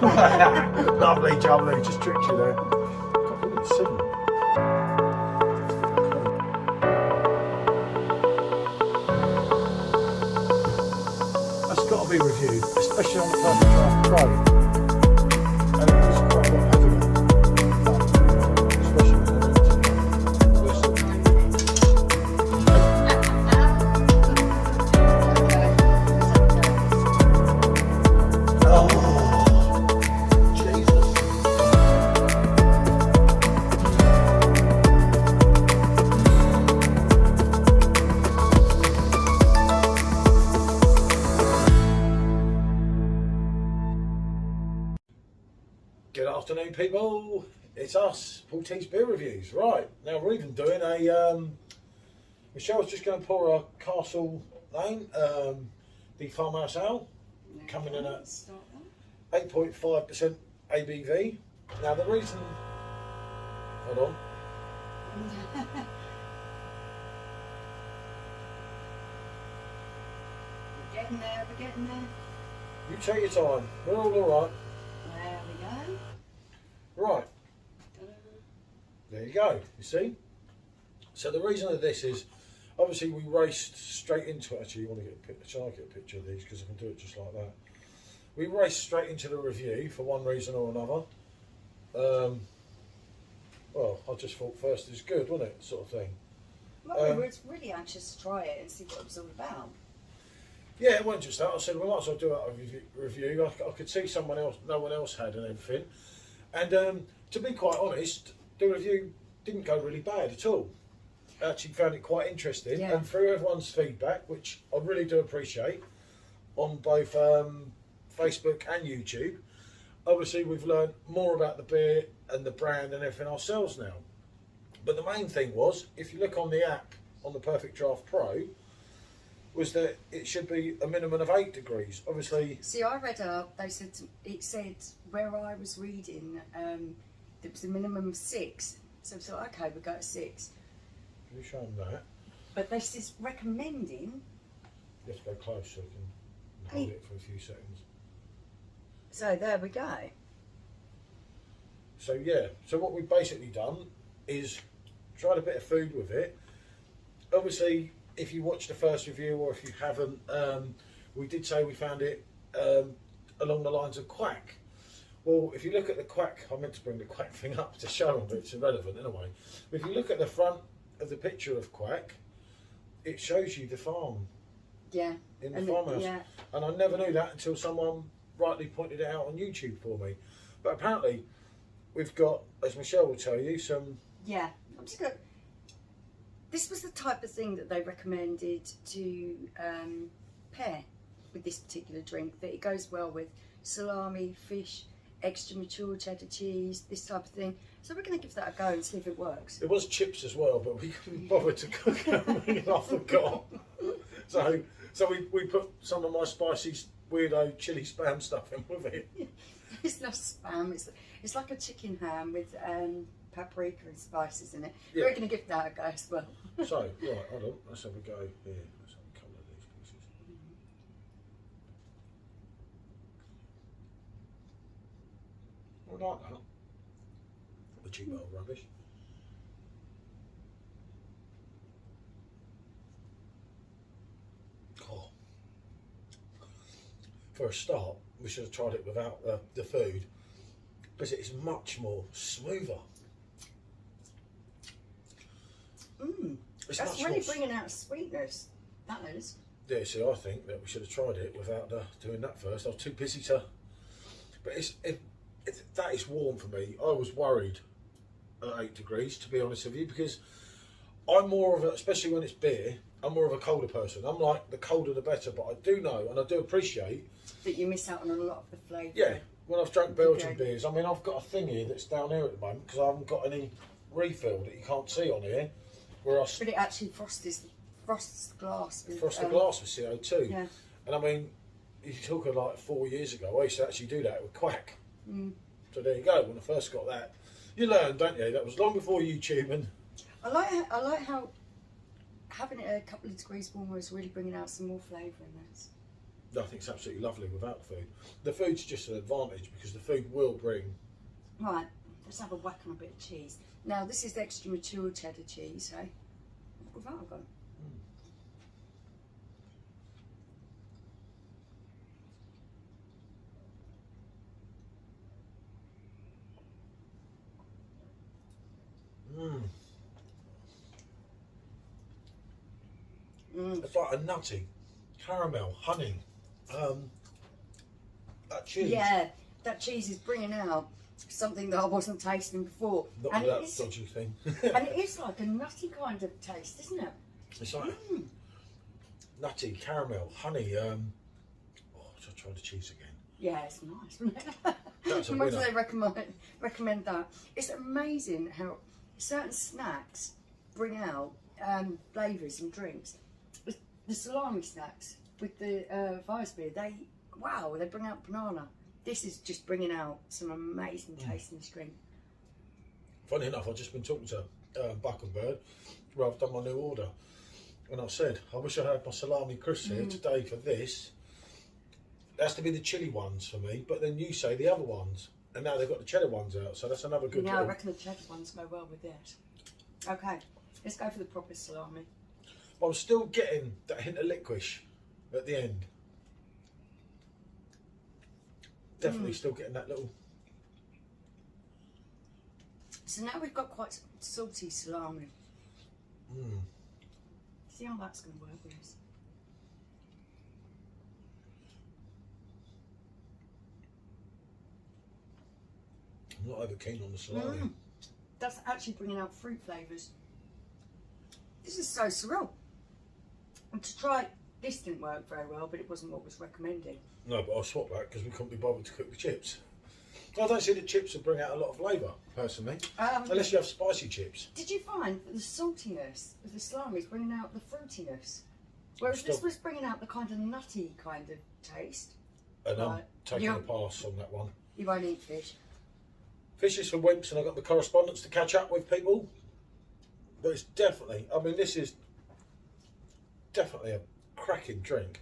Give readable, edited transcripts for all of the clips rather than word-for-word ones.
Lovely, jubbly, just tricked you there. God, look at the signal. That's got to be reviewed, especially on the Perfectdraft Pro. And it's quite a lot heavier. Especially when Good afternoon, people. It's us, Paul T's Beer Reviews. Right, now we're even doing a... Michelle's just going to pour a CASTELAIN, the Farmhouse Ale, coming in at 8.5% ABV. Now the reason... Hold on. We're getting there, we're getting there. You take your time. We're all alright. There we go. Right. There you go, you see? So the reason of this is, obviously we raced straight into it. Actually, you want to get a picture? Shall I get a picture of these? Because I can do it just like that. We raced straight into the review for one reason or another. Well, I just thought first is good, wasn't it? Sort of thing. Well, we were really anxious to try it and see what it was all about. Yeah, it wasn't just that. I said, we might as well do a review. I could see someone else, no one else had and everything. And to be quite honest, the review didn't go really bad at all. I actually found it quite interesting. Yeah. And through everyone's feedback, which I really do appreciate, on both Facebook and YouTube, obviously we've learned more about the beer and the brand and everything ourselves now. But the main thing was, if you look on the app, on the Perfectdraft Pro, was that it should be a minimum of 8 degrees. Obviously. See, I read up. They said it said where I was reading, there was a minimum of 6. So I thought, okay, we'll go to 6. Can you show them that? But this is recommending. You have to go close so you can hold it for a few seconds. So there we go. So yeah, so what we've basically done is tried a bit of food with it. Obviously, if you watched the first review or if you haven't, we did say we found it along the lines of quack. Well, if you look at the quack, I meant to bring the quack thing up to show them, but it's irrelevant anyway. But if you look at the front of the picture of quack, it shows you the farm. Yeah. In the farmhouse. Yeah. And I never knew that until someone rightly pointed it out on YouTube for me. But apparently, we've got, as Michelle will tell you, some... Yeah. I'm just going to... This was the type of thing that they recommended to pair with this particular drink, that it goes well with salami, fish, extra mature cheddar cheese, this type of thing. So we're going to give that a go and see if it works. It was chips as well, but we couldn't bother to cook them and I forgot. So we put some of my spicy, weirdo chili spam stuff in with it. It's not spam, it's like a chicken ham with paprika and spices in it. Yeah. We're going to give that a go as well. So, right, hold on, let's have a go here. Let's have a couple of these pieces. I like that. The cheap old rubbish. Oh. For a start, we should have tried it without the food, because it is much more smoother. That's really bringing out sweetness. That is. Yeah, see, I think that we should have tried it without doing that first. I was too busy to. But that is warm for me. I was worried at 8 degrees, to be honest with you, because I'm more of a, especially when it's beer, I'm more of a colder person. I'm like, the colder the better, but I do know and I do appreciate that you miss out on a lot of the flavour. Yeah, when I've drunk Belgian beers, I mean, I've got a thing here that's down here at the moment because I haven't got any refill that you can't see on here. But it actually frosts the glass with CO2. Yeah. And I mean, you talk of like 4 years ago, I used to actually do that with quack. So there you go. When I first got that, you learn, don't you? That was long before YouTube. And I like how having it a couple of degrees warmer is really bringing out some more flavour in this. I think it's absolutely lovely without the food. The food's just an advantage because the food will bring. Right, let's have a whack on a bit of cheese. Now, this is the extra mature cheddar cheese, eh? What have I got? It's like a nutty caramel, honey. That cheese. Yeah, that cheese is bringing out something that I wasn't tasting before. Not and that dodgy thing. and it is like a nutty kind of taste, isn't it? It's like nutty caramel, honey. Oh, should I try the cheese again? Yeah, it's nice, isn't it? That's a Much winner. they recommend that. It's amazing how certain snacks bring out flavours and drinks. The salami snacks with the Weissbier, they bring out banana. This is just bringing out some amazing taste in this drink. Funny enough, I've just been talking to Buck and Bird where I've done my new order, and I said I wish I had my salami crisps here today for this. It has to be the chili ones for me, but then you say the other ones, and now they've got the cheddar ones out, so that's another good. Now I little... reckon the cheddar ones go well with this. Okay, let's go for the proper salami. I'm still getting that hint of licorice at the end. Definitely still getting that little. So now we've got quite salty salami. See how that's going to work with us. I'm not over keen on the salami. That's actually bringing out fruit flavours. This is so surreal. And to try, this didn't work very well, but it wasn't what was recommended. No, but I'll swap that because we couldn't be bothered to cook the chips. I don't see the chips would bring out a lot of flavour, personally. Unless you have spicy chips. Did you find that the saltiness of the salami is bringing out the fruitiness? Whereas this was bringing out the kind of nutty kind of taste. And I'm taking a pass on that one. You won't eat fish. Fish is for wimps, and I've got the correspondence to catch up with people. But it's definitely, I mean, this is definitely a cracking drink.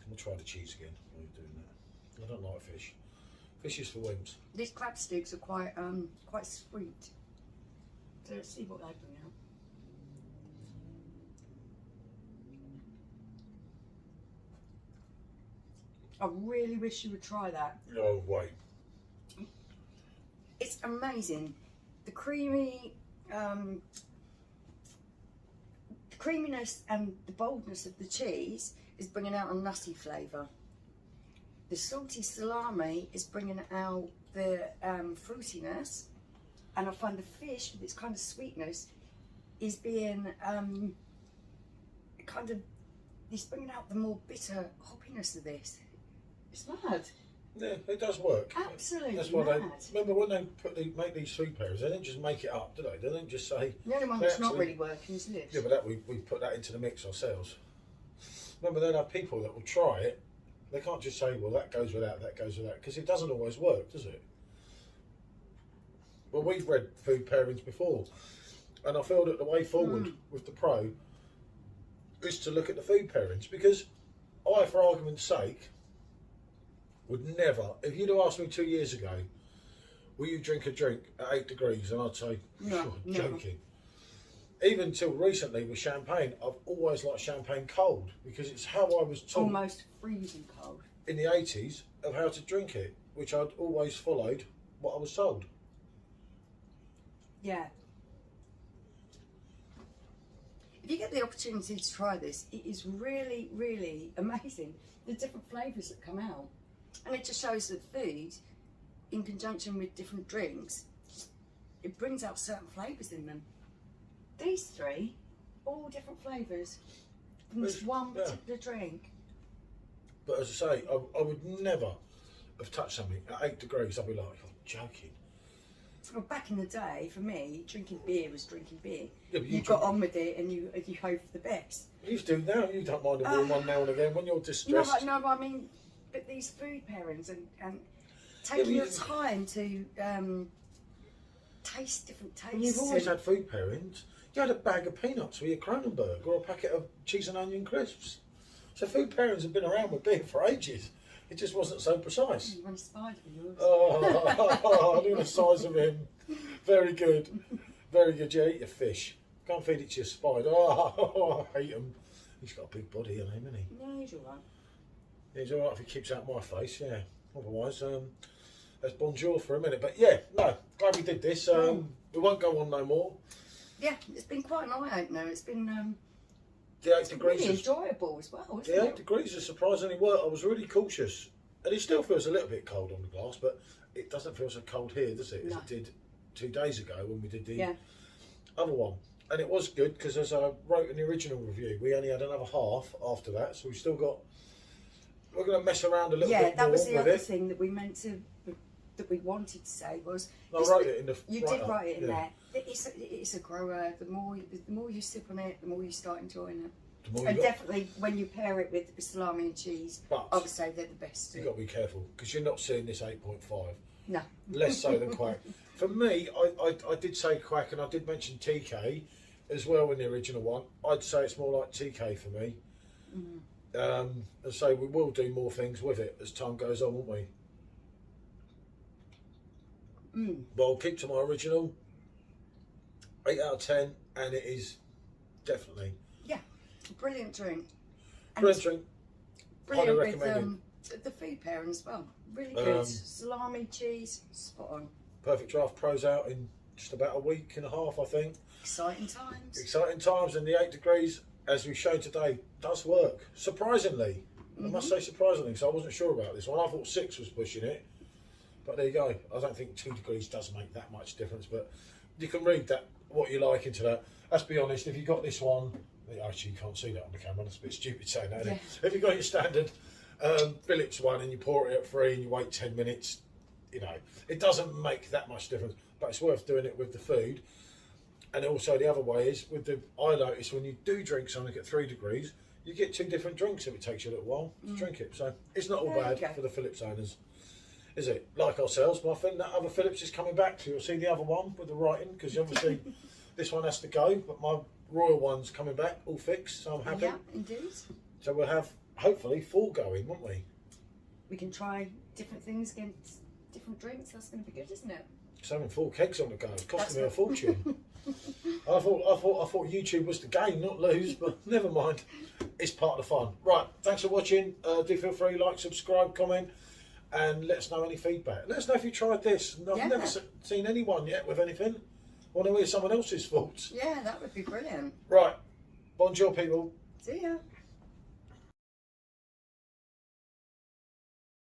We'll try the cheese again while you're doing that. I don't like fish. Fish is for wimps. These crab sticks are quite quite sweet. So let's see what they bring out. I really wish you would try that. Oh, wait. It's amazing. The creamy, the creaminess and the boldness of the cheese is bringing out a nutty flavour. The salty salami is bringing out the fruitiness, and I find the fish with its kind of sweetness is being kind of, it's bringing out the more bitter hoppiness of this. It's mad. Yeah, it does work. Absolutely That's why mad. they remember when they make these food pairings. They don't just make it up, do they? They don't just say. The only one that's not really working is this. Yeah, but that we put that into the mix ourselves. Remember, they'll have people that will try it. They can't just say, well, that goes with that goes with that, because it doesn't always work, does it? Well, we've read food pairings before, and I feel that the way forward with the pro is to look at the food pairings, because I, for argument's sake, would never, if you'd have asked me 2 years ago, will you drink a drink at 8 degrees, and I'd say, No, joking. Even until recently with champagne, I've always liked champagne cold, because it's how I was taught Almost freezing cold. in the 80s of how to drink it, which I'd always followed what I was told. Yeah. If you get the opportunity to try this, it is really, really amazing. The different flavours that come out. And it just shows that food, in conjunction with different drinks, it brings out certain flavours in them. These three, all different flavours from this one particular drink. But as I say, I would never have touched something at 8 degrees. I'd be like, you're joking. Well, back in the day, for me, drinking beer was drinking beer. Yeah, but you got on with it and you hope for the best. You do now. You don't mind a warm one now and again when you're distressed. No, I mean, but these food pairings and taking your time to taste different tastes. And you've always had food pairings. You had a bag of peanuts with your Kronenberg or a packet of cheese and onion crisps. So food pairings have been around with beer for ages. It just wasn't so precise. You want a spider with yours? Oh, look at the size of him. Very good. Very good. Yeah, eat your fish. Can't feed it to your spider. Oh, I hate him. He's got a big body in him, hasn't he? No, he's alright. He's alright if he keeps out my face, yeah. Otherwise, that's bonjour for a minute. But yeah, no, glad we did this. We won't go on no more. Yeah, it's been quite an eye-opener. It's been The 8 degrees really is, enjoyable as well, isn't the 8 it? degrees is surprisingly well. I was really cautious. And it still feels a little bit cold on the glass, but it doesn't feel so cold here, does it? As No. it did 2 days ago when we did the Yeah. other one. And it was good because, as I wrote in the original review, we only had another half after that, so we still got. We're going to mess around a little Yeah, bit that more was the with other it. thing that we meant to, that we wanted to say was. I wrote it in the. You did write it in yeah. there. It's a grower. The more you sip on it, the more you start enjoying it. The more you And got, definitely when you pair it with salami and cheese, But I would say they're the best. you've got to be careful because you're not seeing this 8.5. No. Less so than quack. For me, I did say quack and I did mention TK as well in the original one. I'd say it's more like TK for me. And so we will do more things with it as time goes on, won't we? But I'll keep to my original 8 out of 10, and it is definitely Yeah, brilliant drink. And brilliant it's drink. brilliant Highly with recommended. the food pairing as well. Really good. Um, Salami, cheese, spot on. Perfectdraft Pro's out in just about a week and a half, I think. Exciting times. Exciting times, and the 8 degrees, as we showed today, does work. Surprisingly. I must say surprisingly, so I wasn't sure about this one. I thought 6 was pushing it. But there you go. I don't think 2 degrees does make that much difference, but you can read that, what you like into that. Let's be honest, if you got this one, actually you can't see that on the camera, that's a bit stupid saying that, isn't it? If you got your standard Phillips one and you pour it at 3 and you wait 10 minutes, you know, it doesn't make that much difference, but it's worth doing it with the food. And also the other way is, with the, I notice when you do drink something at 3 degrees, you get 2 different drinks if it takes you a little while to drink it. So it's not all There you bad go. for the Phillips owners, is it? Like ourselves, my friend, that other Phillips is coming back, so you'll see the other one with the writing, because obviously this one has to go, but my Royal one's coming back, all fixed, so I'm happy. Yeah, indeed. So we'll have, hopefully, 4 going, won't we? We can try different things against different drinks. That's going to be good, isn't it? So having 4 kegs on the go, it's costing me a That's fortune. I thought YouTube was to gain, not lose, but never mind. It's part of the fun. Right, thanks for watching. Do feel free, like, subscribe, comment, and let us know any feedback. Let us know if you tried this. I've Yeah. never seen anyone yet with anything. Want to hear someone else's thoughts? Yeah, that would be brilliant. Right, bonjour people. See ya.